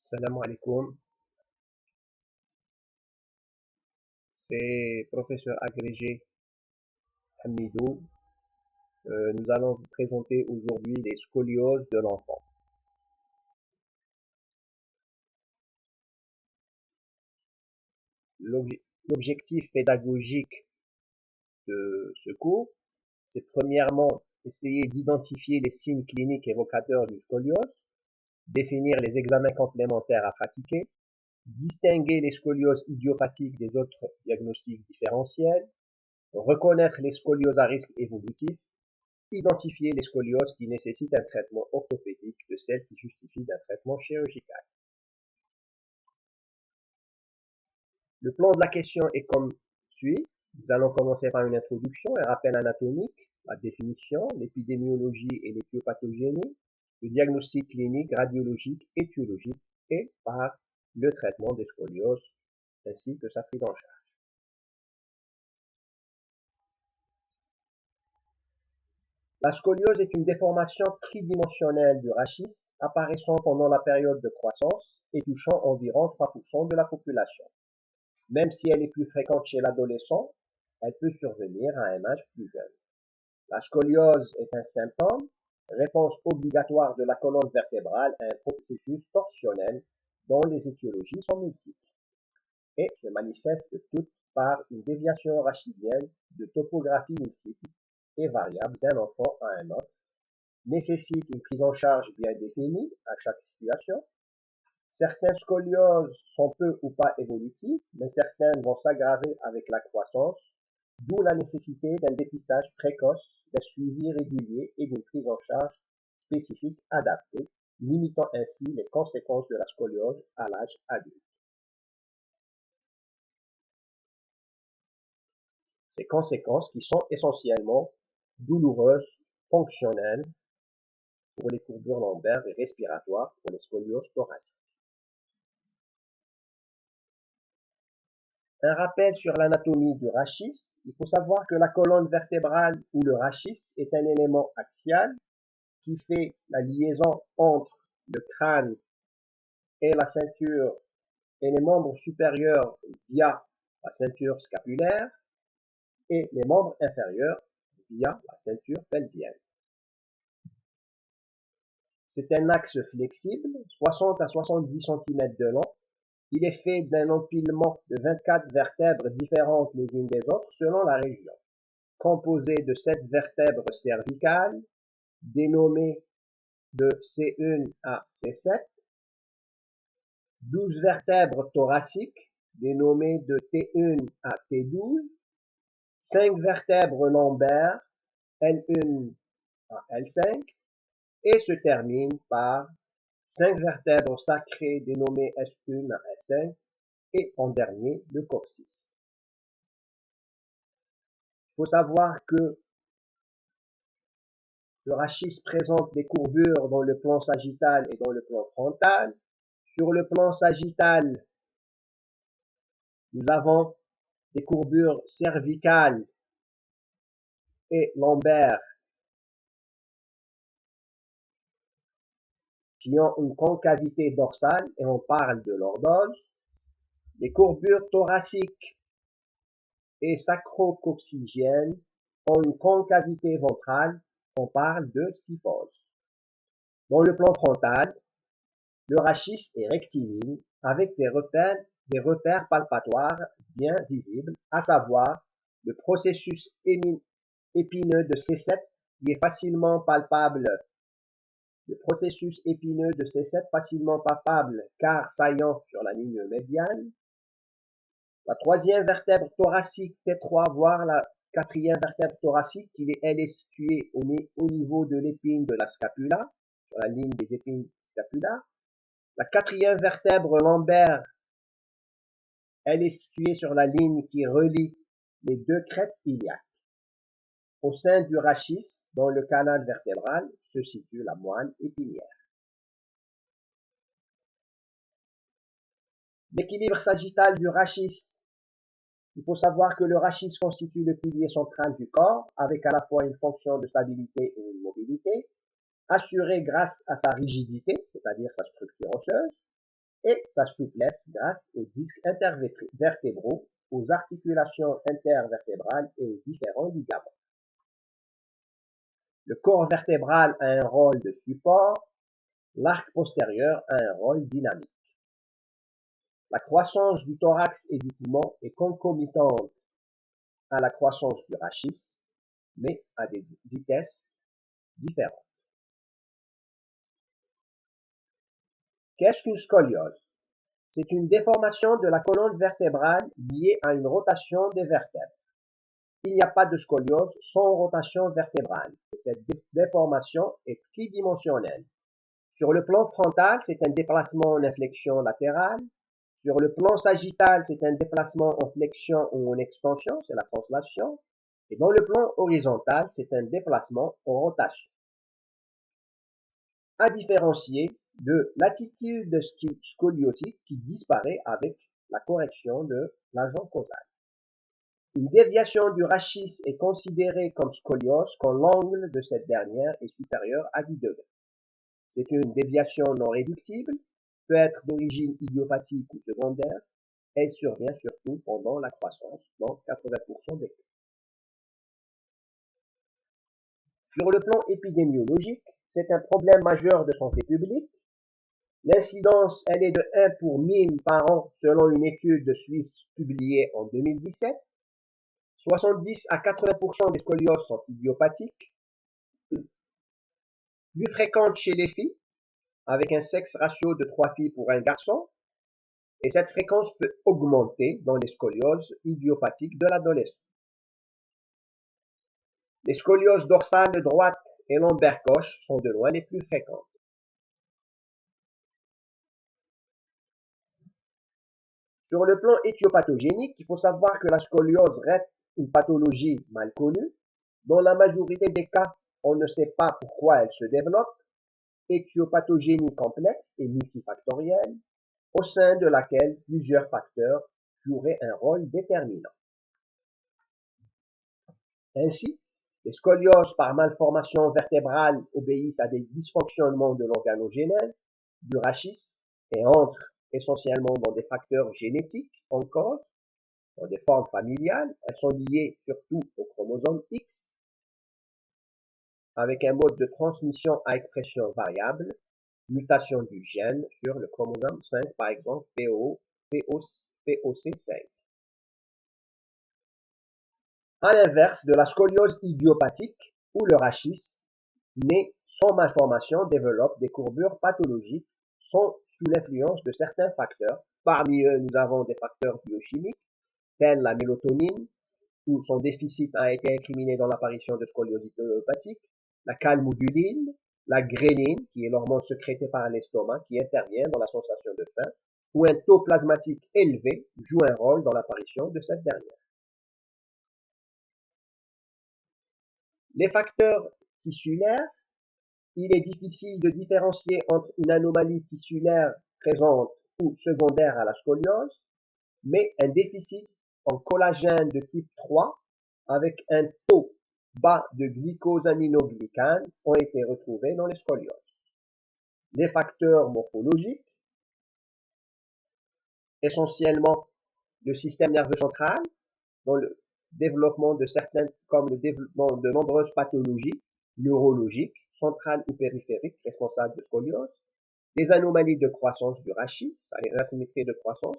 Salam alaikum, c'est professeur agrégé Hamidou. Nous allons vous présenter aujourd'hui les scolioses de l'enfant. L'objectif pédagogique de ce cours, c'est premièrement essayer d'identifier les signes cliniques évocateurs du scoliose, définir les examens complémentaires à pratiquer, distinguer les scolioses idiopathiques des autres diagnostics différentiels, reconnaître les scolioses à risque évolutif, identifier les scolioses qui nécessitent un traitement orthopédique de celles qui justifient d'un traitement chirurgical. Le plan de la question est comme suit. Nous allons commencer par une introduction, un rappel anatomique, la définition, l'épidémiologie et l'éthiopathogénie, le diagnostic clinique, radiologique, étiologique et par le traitement des scolioses ainsi que sa prise en charge. La scoliose est une déformation tridimensionnelle du rachis apparaissant pendant la période de croissance et touchant environ 3% de la population. Même si elle est plus fréquente chez l'adolescent, elle peut survenir à un âge plus jeune. La scoliose est un symptôme, réponse obligatoire de la colonne vertébrale à un processus torsionnel dont les étiologies sont multiples et se manifeste toutes par une déviation rachidienne de topographie multiple et variable d'un enfant à un autre, nécessite une prise en charge bien définie à chaque situation. Certaines scolioses sont peu ou pas évolutives, mais certaines vont s'aggraver avec la croissance, d'où la nécessité d'un dépistage précoce, d'un suivi régulier et d'une prise en charge spécifique adaptée, limitant ainsi les conséquences de la scoliose à l'âge adulte. Ces conséquences qui sont essentiellement douloureuses, fonctionnelles pour les courbures lombaires et respiratoires pour les scolioses thoraciques. Un rappel sur l'anatomie du rachis. Il faut savoir que la colonne vertébrale ou le rachis est un élément axial qui fait la liaison entre le crâne et la ceinture et les membres supérieurs via la ceinture scapulaire et les membres inférieurs via la ceinture pelvienne. C'est un axe flexible, 60 à 70 cm de long. Il est fait d'un empilement de 24 vertèbres différentes les unes des autres selon la région, composé de 7 vertèbres cervicales, dénommées de C1 à C7, 12 vertèbres thoraciques, dénommées de T1 à T12, 5 vertèbres lombaires, L1 à L5, et se termine par 5 vertèbres sacrées dénommées S1 à S5, et en dernier le coccyx. Il faut savoir que le rachis présente des courbures dans le plan sagittal et dans le plan frontal. Sur le plan sagittal, nous avons des courbures cervicales et lombaires qui ont une concavité dorsale et on parle de lordose. Les courbures thoraciques et sacro-coccygiennes ont une concavité ventrale, on parle de kyphose. Dans le plan frontal, le rachis est rectiligne avec des repères palpatoires bien visibles, à savoir le processus épineux de C7 qui est facilement palpable. Le processus épineux de C7 facilement palpable car saillant sur la ligne médiane. La troisième vertèbre thoracique T3, voire la quatrième vertèbre thoracique, elle est située au niveau de l'épine de la scapula, sur la ligne des épines scapulaires. La quatrième vertèbre lombaire, elle est située sur la ligne qui relie les deux crêtes iliaques. Au sein du rachis, dans le canal vertébral, se situe la moelle épinière. L'équilibre sagittal du rachis. Il faut savoir que le rachis constitue le pilier central du corps, avec à la fois une fonction de stabilité et une mobilité, assurée grâce à sa rigidité, c'est-à-dire sa structure osseuse, et sa souplesse grâce aux disques intervertébraux, aux articulations intervertébrales et aux différents ligaments. Le corps vertébral a un rôle de support, l'arc postérieur a un rôle dynamique. La croissance du thorax et du poumon est concomitante à la croissance du rachis, mais à des vitesses différentes. Qu'est-ce qu'une scoliose? C'est une déformation de la colonne vertébrale liée à une rotation des vertèbres. Il n'y a pas de scoliose sans rotation vertébrale. Et cette déformation est tridimensionnelle. Sur le plan frontal, c'est un déplacement en inflexion latérale. Sur le plan sagittal, c'est un déplacement en flexion ou en extension, c'est la translation. Et dans le plan horizontal, c'est un déplacement en rotation. À différencier de l'attitude scoliotique qui disparaît avec la correction de l'agent causal. Une déviation du rachis est considérée comme scoliose quand l'angle de cette dernière est supérieur à 10 degrés. C'est une déviation non réductible, peut être d'origine idiopathique ou secondaire. Elle survient surtout pendant la croissance, dans 80% des cas. Sur le plan épidémiologique, c'est un problème majeur de santé publique. L'incidence, elle est de 1 pour 1000 par an selon une étude suisse publiée en 2017. 70 à 80% des scolioses sont idiopathiques, plus fréquentes chez les filles, avec un sexe ratio de 3 filles pour un garçon, et cette fréquence peut augmenter dans les scolioses idiopathiques de l'adolescent. Les scolioses dorsales droite et lombaire gauche sont de loin les plus fréquentes. Sur le plan éthiopathogénique, il faut savoir que la scoliose reste une pathologie mal connue. Dans la majorité des cas, on ne sait pas pourquoi elle se développe. Éthiopathogénie complexe et multifactorielle, au sein de laquelle plusieurs facteurs joueraient un rôle déterminant. Ainsi, les scolioses par malformation vertébrale obéissent à des dysfonctionnements de l'organogénèse, du rachis, et entrent essentiellement dans des facteurs génétiques en cause, dans des formes familiales. Elles sont liées surtout au chromosome X, avec un mode de transmission à expression variable, mutation du gène sur le chromosome 5, par exemple POC5. À l'inverse de la scoliose idiopathique, où le rachis, né sans malformation, développe des courbures pathologiques, sont sous l'influence de certains facteurs. Parmi eux, nous avons des facteurs biochimiques, tels la mélatonine, où son déficit a été incriminé dans l'apparition de scoliose idiopathique, la calmoduline, la gréline, qui est l'hormone sécrétée par l'estomac, qui intervient dans la sensation de faim, ou un taux plasmatique élevé joue un rôle dans l'apparition de cette dernière. Les facteurs tissulaires, il est difficile de différencier entre une anomalie tissulaire présente ou secondaire à la scoliose, mais un déficit en collagène de type 3 avec un taux bas de glycosaminoglycane ont été retrouvés dans les scolioses. Les facteurs morphologiques, essentiellement le système nerveux central, dans le développement de certaines, comme le développement de nombreuses pathologies neurologiques, centrales ou périphériques, responsables de scoliose, des anomalies de croissance du rachis, c'est-à-dire l'asymétrie de croissance,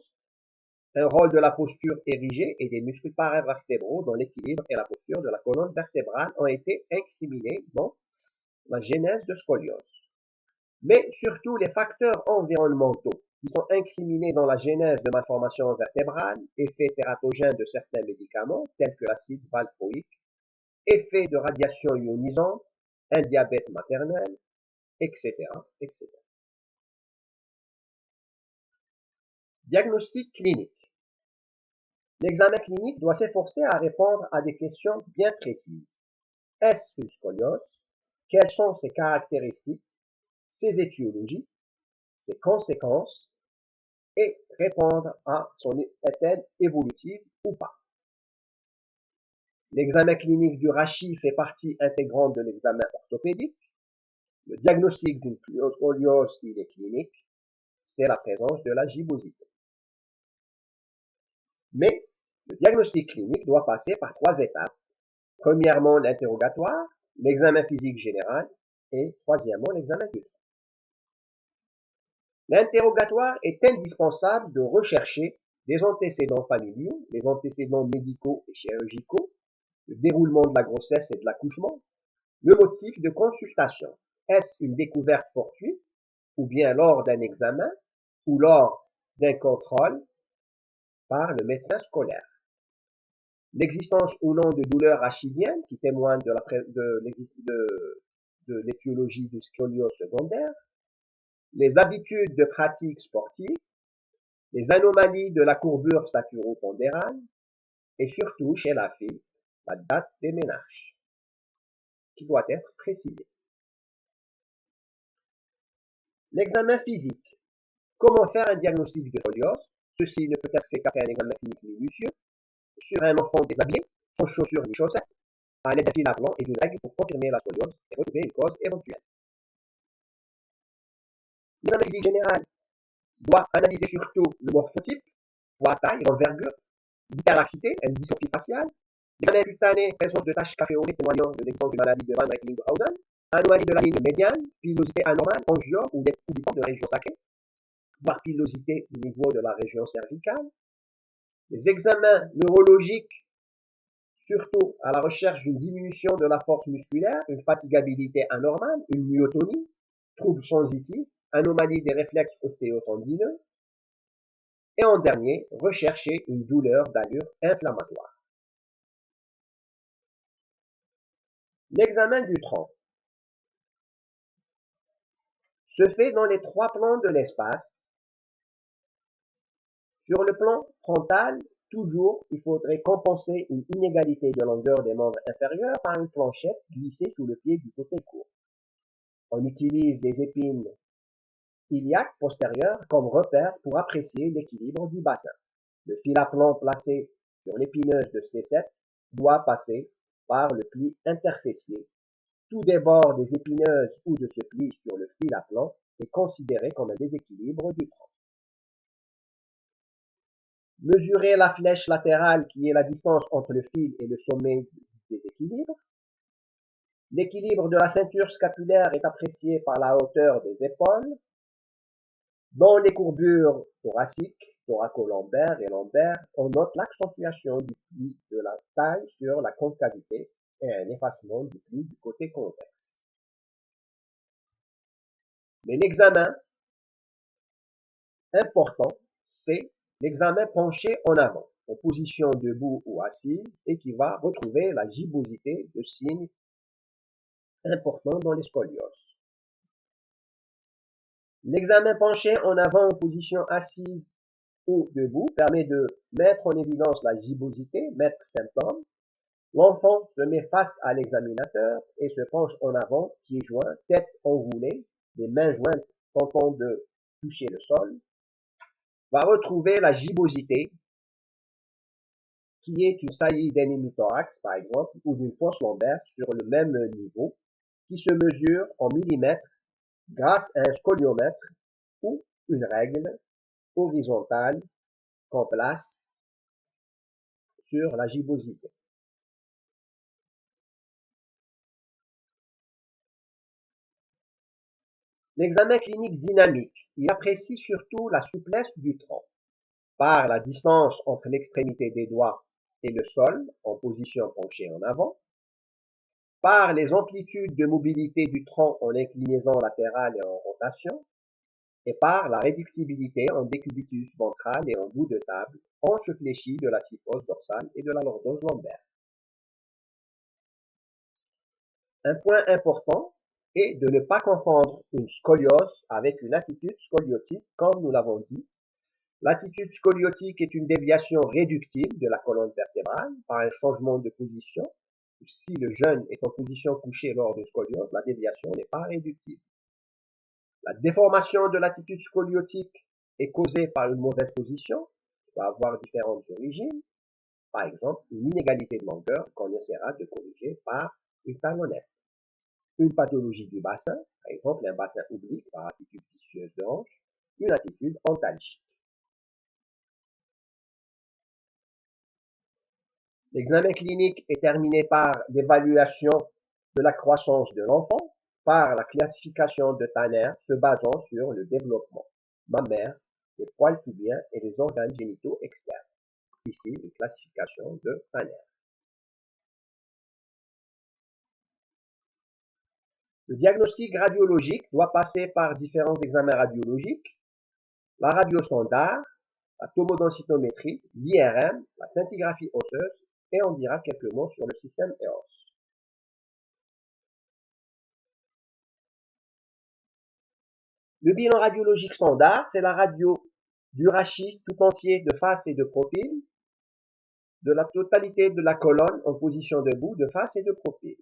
un rôle de la posture érigée et des muscles paravertébraux dans l'équilibre et la posture de la colonne vertébrale ont été incriminés dans la genèse de scoliose. Mais surtout les facteurs environnementaux qui sont incriminés dans la genèse de malformations vertébrales, effets tératogènes de certains médicaments tels que l'acide valproïque, effets de radiation ionisante, un diabète maternel, etc., etc. Diagnostic clinique. L'examen clinique doit s'efforcer à répondre à des questions bien précises. Est-ce une scoliose? Quelles sont ses caractéristiques, ses étiologies, ses conséquences, et répondre à son est-elle évolutive ou pas. L'examen clinique du rachis fait partie intégrante de l'examen orthopédique. Le diagnostic d'une scoliose, il est clinique. c'est la présence de la gibbosité. Mais le diagnostic clinique doit passer par 3 étapes. Premièrement, l'interrogatoire, l'examen physique général et troisièmement, l'examen du tronc. L'interrogatoire est indispensable de rechercher des antécédents familiaux, des antécédents médicaux et chirurgicaux, le déroulement de la grossesse et de l'accouchement, le motif de consultation. Est-ce une découverte fortuite ou bien lors d'un examen ou lors d'un contrôle par le médecin scolaire? L'existence ou non de douleurs rachidiennes qui témoignent de l'étiologie du scoliose secondaire, les habitudes de pratique sportive, les anomalies de la courbure staturo-pondérale et surtout chez la fille, la date des ménages qui doit être précisée. L'examen physique. Comment faire un diagnostic de scoliose? Ceci ne peut être fait qu'après un examen clinique minutieux sur un enfant déshabillé, sans chaussures ni chaussettes, à l'aide d'un fil à blanc et d'une règle pour confirmer la scoliose et retrouver une cause éventuelle. L'examen physique général doit analyser surtout le morphotype, poids, taille, l'envergure, l'hyperlaxité, une dysmorphie faciale, l'examen cutané, présence de taches caféolées témoignant de l'existence d'une maladie de Van Reckling-Hausen, anomalie de la ligne médiane, pilosité anormale, angiome ou découverte de région sacrée, voire pilosité au niveau de la région cervicale. Les examens neurologiques, surtout à la recherche d'une diminution de la force musculaire, une fatigabilité anormale, une myotonie, troubles sensitifs, anomalie des réflexes ostéotendineux, et en dernier, rechercher une douleur d'allure inflammatoire. L'examen du tronc se fait dans les 3 plans de l'espace. Sur le plan frontal, toujours, il faudrait compenser une inégalité de longueur des membres inférieurs par une planchette glissée sous le pied du côté court. On utilise les épines iliaques postérieures comme repère pour apprécier l'équilibre du bassin. Le fil à plomb placé sur l'épineuse de C7 doit passer par le pli interfessier. Tout débord des épineuses ou de ce pli sur le fil à plomb est considéré comme un déséquilibre du tronc. Mesurer la flèche latérale qui est la distance entre le fil et le sommet du déséquilibre. L'équilibre de la ceinture scapulaire est apprécié par la hauteur des épaules. Dans les courbures thoraciques, thoraco-lombaires et lombaires, on note l'accentuation du pli de la taille sur la concavité et un effacement du pli du côté convexe. Mais l'examen important, c'est l'examen penché en avant, en position debout ou assise, et qui va retrouver la gibbosité de signes importants dans les scolioses. L'examen penché en avant en position assise ou debout permet de mettre en évidence la gibbosité, mettre symptômes. L'enfant se met face à l'examinateur et se penche en avant, pieds joints, tête enroulée, les mains jointes tentant de toucher le sol, va retrouver la gibbosité qui est une saillie d'un hémithorax par exemple ou d'une fosse lombaire sur le même niveau qui se mesure en millimètres grâce à un scoliomètre ou une règle horizontale qu'on place sur la gibbosité. L'examen clinique dynamique, il apprécie surtout la souplesse du tronc par la distance entre l'extrémité des doigts et le sol en position penchée en avant, par les amplitudes de mobilité du tronc en inclinaison latérale et en rotation, et par la réductibilité en décubitus ventral et en bout de table, hanche fléchie de la syphose dorsale et de la lordose lombaire. Un point important est de ne pas confondre une scoliose avec une attitude scoliotique, comme nous l'avons dit. L'attitude scoliotique est une déviation réductible de la colonne vertébrale par un changement de position. Si le jeune est en position couchée lors d'une scoliose, la déviation n'est pas réductible. La déformation de l'attitude scoliotique est causée par une mauvaise position, qui peut avoir différentes origines, par exemple une inégalité de longueur qu'on essaiera de corriger par une talonnette. Une pathologie du bassin, par exemple un bassin oblique par attitude vicieuse de hanche, une attitude antalgique. L'examen clinique est terminé par l'évaluation de la croissance de l'enfant par la classification de Tanner se basant sur le développement mammaire, les poils pubiens et les organes génitaux externes. Ici, une classification de Tanner. Le diagnostic radiologique doit passer par différents examens radiologiques, la radio standard, la tomodensitométrie, l'IRM, la scintigraphie osseuse, et on dira quelques mots sur le système EOS. Le bilan radiologique standard, c'est la radio du rachis tout entier de face et de profil, de la totalité de la colonne en position debout, de face et de profil.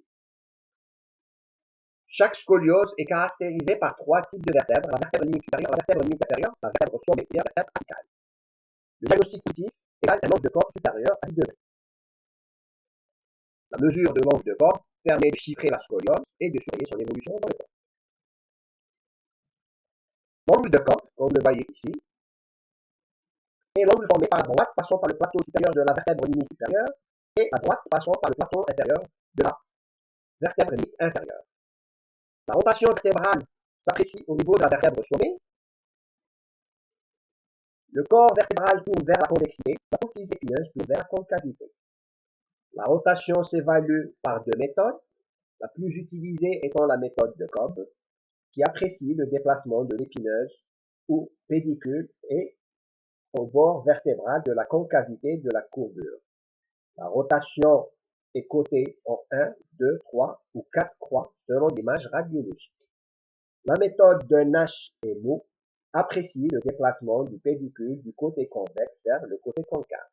Chaque scoliose est caractérisée par 3 types de vertèbres, la vertèbre limite supérieure, la vertèbre limite inférieure, la vertèbre sommet et la vertèbre apicale. Le diagnostic positif égale un angle de corps supérieur à 10 degrés. La mesure de l'angle de corps permet de chiffrer la scoliose et de surveiller son évolution dans le corps. L'angle de corps, comme vous le voyez ici, est l'angle formé par la droite passant par le plateau supérieur de la vertèbre limite supérieure et à droite passant par le plateau inférieur de la vertèbre limite inférieure. La rotation vertébrale s'apprécie au niveau de la vertèbre sommet. Le corps vertébral tourne vers la convexité, l'apophyse épineuse tourne vers la concavité. La rotation s'évalue par 2 méthodes, la plus utilisée étant la méthode de Cobb, qui apprécie le déplacement de l'épineuse ou pédicule et au bord vertébral de la concavité de la courbure. La rotation est cotée en 1, 2, 3 ou 4 croix selon l'image radiologique. La méthode de Nash et Moore apprécie le déplacement du pédicule du côté convexe vers le côté concave.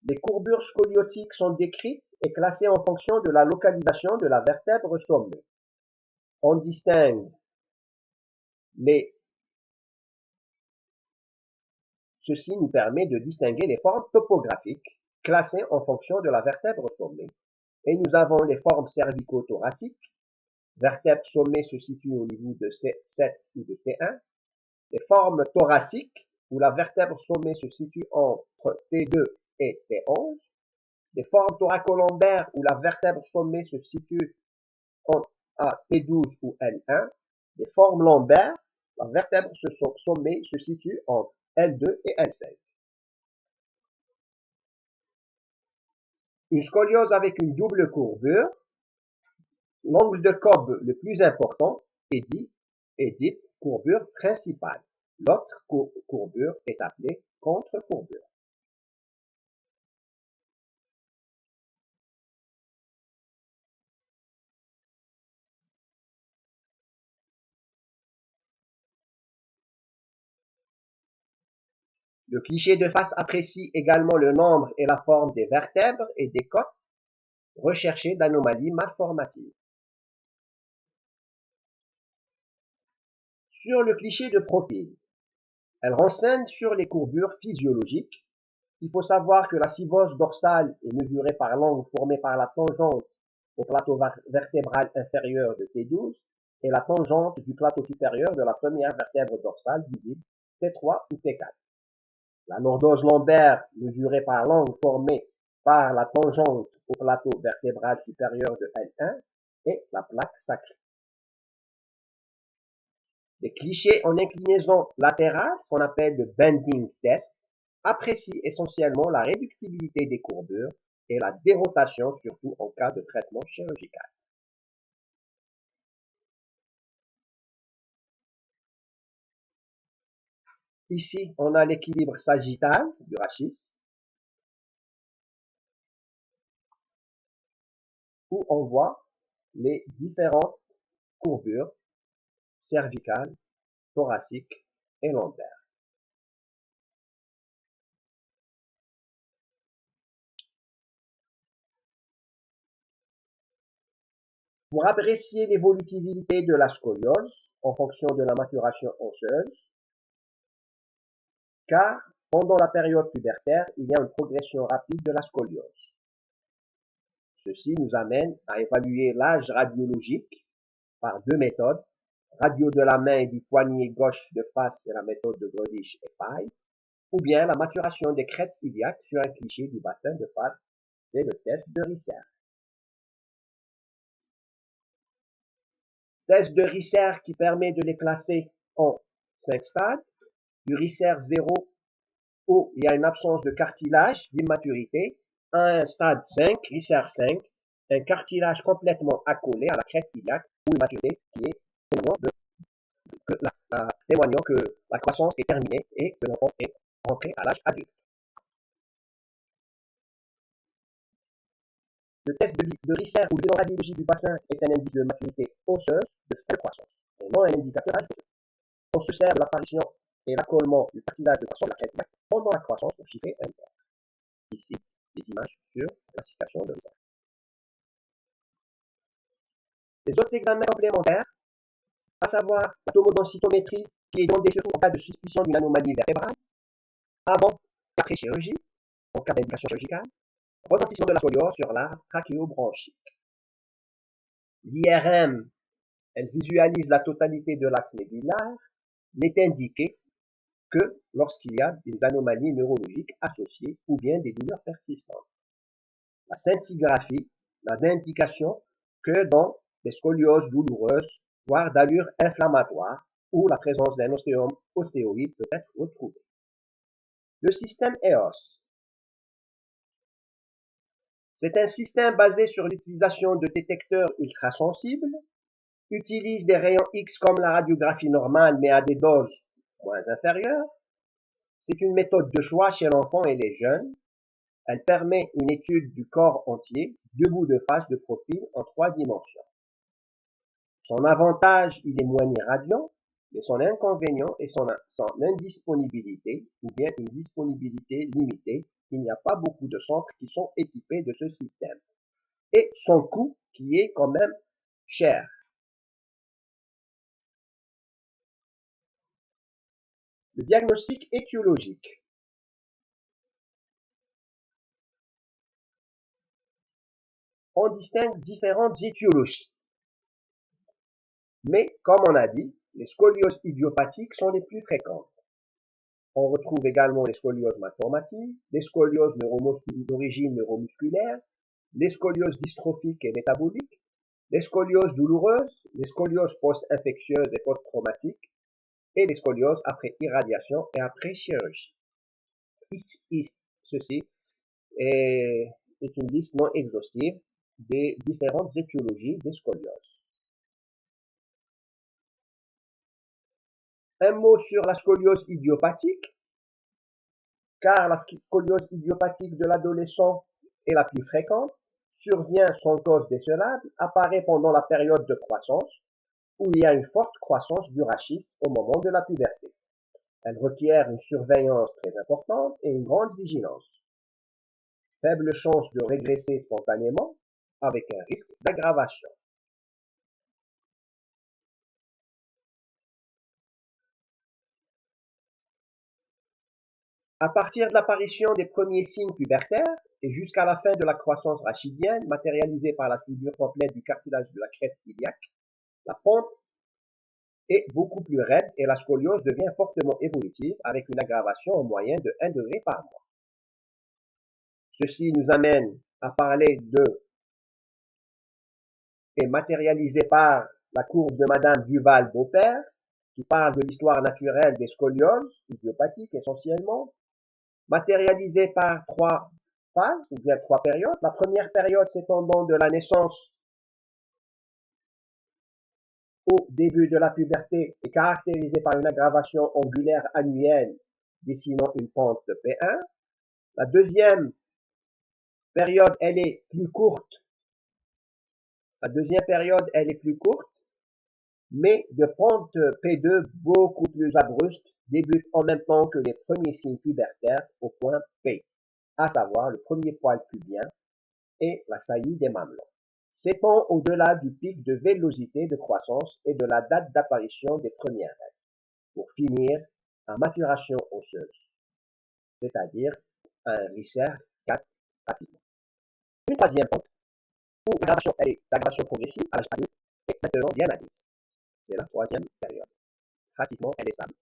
Les courbures scoliotiques sont décrites et classées en fonction de la localisation de la vertèbre sommet. On distingue Ceci nous permet de distinguer les formes topographiques classées en fonction de la vertèbre sommet. Et nous avons les formes cervico-thoraciques. Vertèbre sommet se situe au niveau de C7 ou de T1. Les formes thoraciques, où la vertèbre sommet se situe entre T2 et T11. Les formes thoracolombaires, où la vertèbre sommet se situe à T12 ou L1. Les formes lombaires, la vertèbre sommet se situe entre L2 et L5. Une scoliose avec une double courbure, l'angle de Cobb le plus important est dit courbure principale. L'autre courbure est appelée contre-courbure. Le cliché de face apprécie également le nombre et la forme des vertèbres et des côtes recherchées d'anomalies malformatives. Sur le cliché de profil, elle renseigne sur les courbures physiologiques. Il faut savoir que la syvose dorsale est mesurée par l'angle formé par la tangente au plateau vertébral inférieur de T12 et la tangente du plateau supérieur de la première vertèbre dorsale visible T3 ou T4. La lordose lombaire mesurée par l'angle formé par la tangente au plateau vertébral supérieur de L1 et la plaque sacrée. Les clichés en inclinaison latérale, ce qu'on appelle le bending test, apprécient essentiellement la réductibilité des courbures et la dérotation, surtout en cas de traitement chirurgical. Ici, on a l'équilibre sagittal du rachis, où on voit les différentes courbures cervicales, thoraciques et lombaires. Pour apprécier l'évolutivité de la scoliose en fonction de la maturation osseuse, car pendant la période pubertaire, il y a une progression rapide de la scoliose. Ceci nous amène à évaluer l'âge radiologique par deux méthodes. Radio de la main et du poignet gauche de face, c'est la méthode de Grodish et Pye, ou bien la maturation des crêtes iliaques sur un cliché du bassin de face, c'est le test de Risser. Test de Risser qui permet de les classer en 5 stades. Du Risser 0 où il y a une absence de cartilage d'immaturité, à un stade 5, Risser 5, un cartilage complètement accolé à la crête iliaque ou immaturité qui est témoignant que la croissance est terminée et que l'enfant est rentré à l'âge adulte. Le test de Risser ou de radiologie du bassin est un indice de maturité osseuse de fin de croissance et non un indicateur âgeux. On se sert de l'apparition et l'accollement du cartilage de croissance de la crête iliaque pendant la croissance pour chiffrer un terme. Ici, des images sur la classification de Risser. Les autres examens complémentaires, à savoir la tomodensitométrie qui est demandée surtout en cas de suspicion d'une anomalie vertébrale, avant et après chirurgie, en cas d'indication chirurgicale, retentissement de la scoliose sur l'arbre trachéobronchique. L'IRM, elle visualise la totalité de l'axe médullaire, n'est indiquée que lorsqu'il y a des anomalies neurologiques associées ou bien des douleurs persistantes. La scintigraphie n'a d'indication que dans des scolioses douloureuses, voire d'allure inflammatoire, où la présence d'un ostéoïde peut être retrouvée. Le système EOS. C'est un système basé sur l'utilisation de détecteurs ultrasensibles, utilise des rayons X comme la radiographie normale mais à des doses moins inférieures. C'est une méthode de choix chez l'enfant et les jeunes. Elle permet une étude du corps entier, debout, de face, de profil, en 3 dimensions. Son avantage, il est moins irradiant, mais son inconvénient est son indisponibilité, ou bien une disponibilité limitée. Il n'y a pas beaucoup de centres qui sont équipés de ce système. Et son coût, qui est quand même cher. Le diagnostic étiologique. On distingue différentes étiologies. Mais, comme on a dit, les scolioses idiopathiques sont les plus fréquentes. On retrouve également les scolioses malformatives, les scolioses d'origine neuromusculaire, les scolioses dystrophiques et métaboliques, les scolioses douloureuses, les scolioses post-infectieuses et post-traumatiques, et les scolioses après irradiation et après chirurgie. Ceci est une liste non exhaustive des différentes étiologies des scolioses. Un mot sur la scoliose idiopathique, car la scoliose idiopathique de l'adolescent est la plus fréquente, survient sans cause décelable, apparaît pendant la période de croissance, où il y a une forte croissance du rachis au moment de la puberté. Elle requiert une surveillance très importante et une grande vigilance. Faible chance de régresser spontanément, avec un risque d'aggravation. À partir de l'apparition des premiers signes pubertaires et jusqu'à la fin de la croissance rachidienne, matérialisée par la soudure complète du cartilage de la crête iliaque, la pente est beaucoup plus raide et la scoliose devient fortement évolutive avec une aggravation en moyenne de 1 degré par mois. Ceci nous amène à parler de et matérialisé par la courbe de Madame Duval-Beaupère, qui parle de l'histoire naturelle des scolioses, idiopathiques essentiellement, matérialisé par 3 phases, ou bien 3 périodes. La première période s'étendant de la naissance au début de la puberté est caractérisée par une aggravation angulaire annuelle dessinant une pente de P1. La deuxième période, elle est plus courte. Mais de pente P2 beaucoup plus abrupte, débute en même temps que les premiers signes pubertaires au point P, à savoir le premier poil pubien et la saillie des mamelons. S'étend au-delà du pic de vélocité de croissance et de la date d'apparition des premières règles, pour finir en maturation osseuse, c'est-à-dire un Risser 4 pratiquement. Une troisième pente où l'aggravation est d'aggravation progressive à l'âge adulte et maintenant bien à 10. C'est la troisième période. Pratiquement, elle est stable.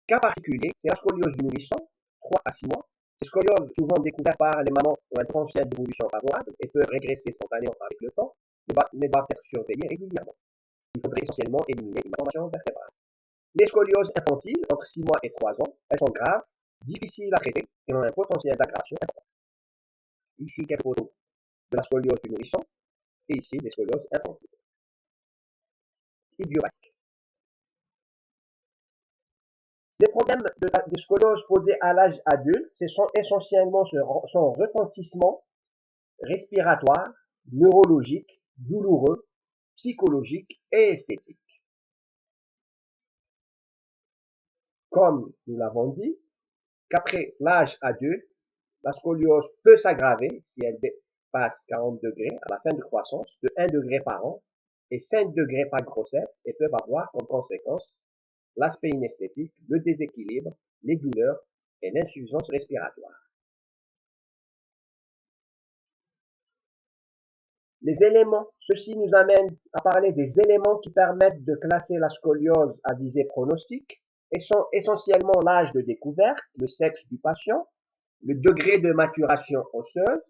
Cas particulier, c'est la scoliose du nourrisson, 3 à 6 mois. Ces scolioses, souvent découvertes par les mamans, ont un potentiel d'évolution favorable et peuvent régresser spontanément avec le temps, mais doivent être surveillées régulièrement. Il faudrait essentiellement éliminer une malformation vertébrale. Les scolioses infantiles, entre 6 mois et 3 ans, elles sont graves, difficiles à traiter et ont un potentiel d'aggravation important. Ici, quelques photos de la scoliose du nourrisson et ici des scolioses infantiles. Idiopathique. Les problèmes de scoliose posés à l'âge adulte, ce sont essentiellement son retentissement respiratoire, neurologique, douloureux, psychologique et esthétique. Comme nous l'avons dit, qu'après l'âge adulte, la scoliose peut s'aggraver si elle dépasse 40 degrés à la fin de croissance de 1 degré par an et 5 degrés par grossesse et peuvent avoir comme conséquence l'aspect inesthétique, le déséquilibre, les douleurs et l'insuffisance respiratoire. Les éléments, ceci nous amène à parler des éléments qui permettent de classer la scoliose à visée pronostique et sont essentiellement l'âge de découverte, le sexe du patient, le degré de maturation osseuse,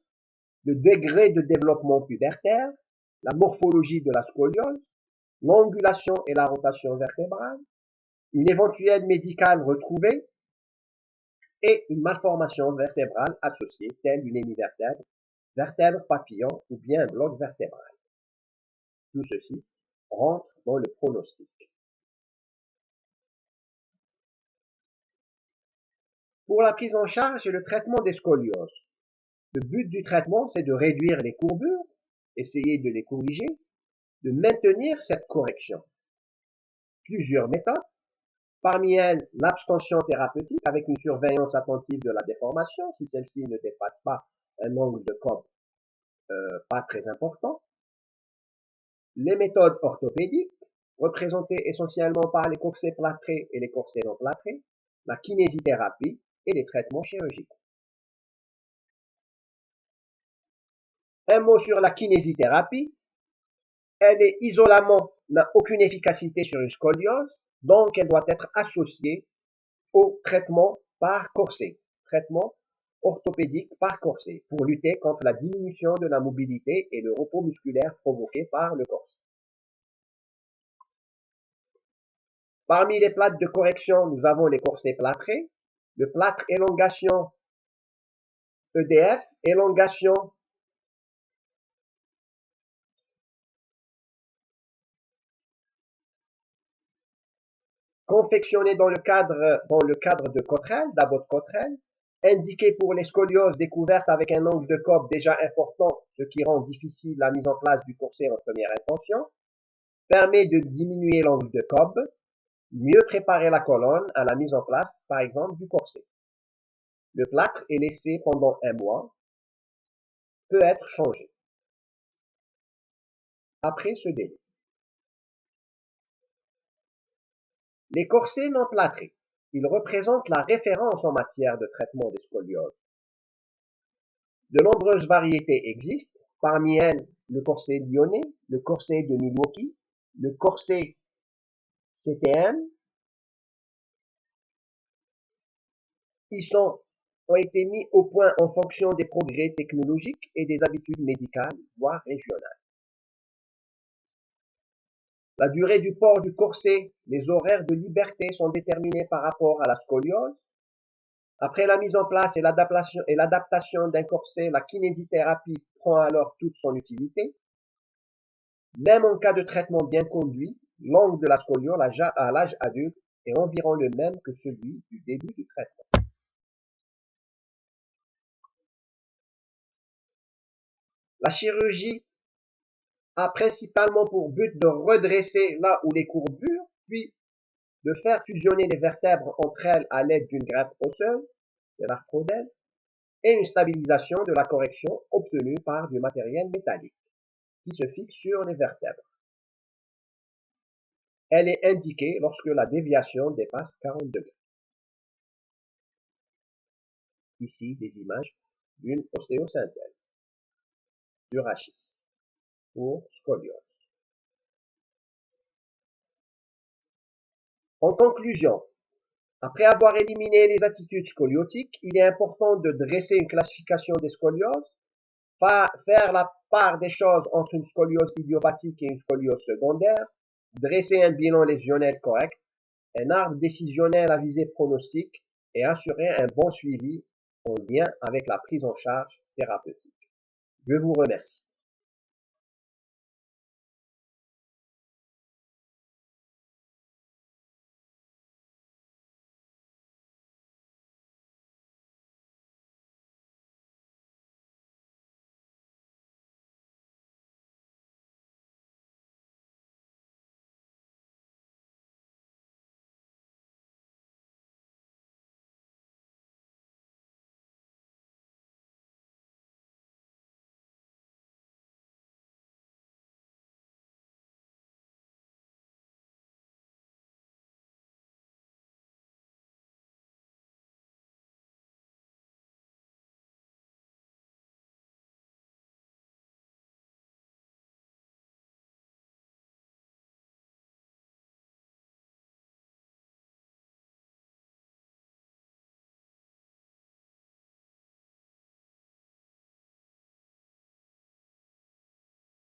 le degré de développement pubertaire, la morphologie de la scoliose, l'angulation et la rotation vertébrale, une éventuelle médicale retrouvée et une malformation vertébrale associée, telle une hémivertèbre, vertèbre papillon ou bien un bloc vertébral. Tout ceci rentre dans le pronostic. Pour la prise en charge et le traitement des scolioses, le but du traitement, c'est de réduire les courbures, essayer de les corriger, de maintenir cette correction. Plusieurs méthodes, parmi elles l'abstention thérapeutique avec une surveillance attentive de la déformation si celle-ci ne dépasse pas un angle de Cobb pas très important. Les méthodes orthopédiques, représentées essentiellement par les corsets plâtrés et les corsets non plâtrés, la kinésithérapie et les traitements chirurgicaux. Un mot sur la kinésithérapie. Elle est isolément n'a aucune efficacité sur une scoliose, donc elle doit être associée au traitement par corset, traitement orthopédique par corset, pour lutter contre la diminution de la mobilité et le repos musculaire provoqué par le corset. Parmi les plâtres de correction, nous avons les corsets plâtrés, le plâtre élongation EDF, élongation confectionné dans le cadre de Cottrell, d'Abbott Cottrell, indiqué pour les scolioses découvertes avec un angle de Cobb déjà important, ce qui rend difficile la mise en place du corset en première intention, permet de diminuer l'angle de Cobb, mieux préparer la colonne à la mise en place, par exemple, du corset. Le plâtre est laissé pendant 1 mois, peut être changé après ce délai. Les corsets non plâtrés, ils représentent la référence en matière de traitement des scolioses. De nombreuses variétés existent, parmi elles le corset lyonnais, le corset de Milwaukee, le corset CTM. Ils ont été mis au point en fonction des progrès technologiques et des habitudes médicales, voire régionales. La durée du port du corset, les horaires de liberté sont déterminés par rapport à la scoliose. Après la mise en place et l'adaptation d'un corset, la kinésithérapie prend alors toute son utilité. Même en cas de traitement bien conduit, l'angle de la scoliose à l'âge adulte est environ le même que celui du début du traitement. La chirurgie a principalement pour but de redresser là où les courbures, puis de faire fusionner les vertèbres entre elles à l'aide d'une greffe osseuse, c'est l'arthrodèle, et une stabilisation de la correction obtenue par du matériel métallique qui se fixe sur les vertèbres. Elle est indiquée lorsque la déviation dépasse 40 degrés. Ici, des images d'une ostéosynthèse du rachis pour scoliose. En conclusion, après avoir éliminé les attitudes scoliotiques, il est important de dresser une classification des scolioses, faire la part des choses entre une scoliose idiopathique et une scoliose secondaire, dresser un bilan lésionnel correct, un arbre décisionnel à visée pronostique et assurer un bon suivi en lien avec la prise en charge thérapeutique. Je vous remercie.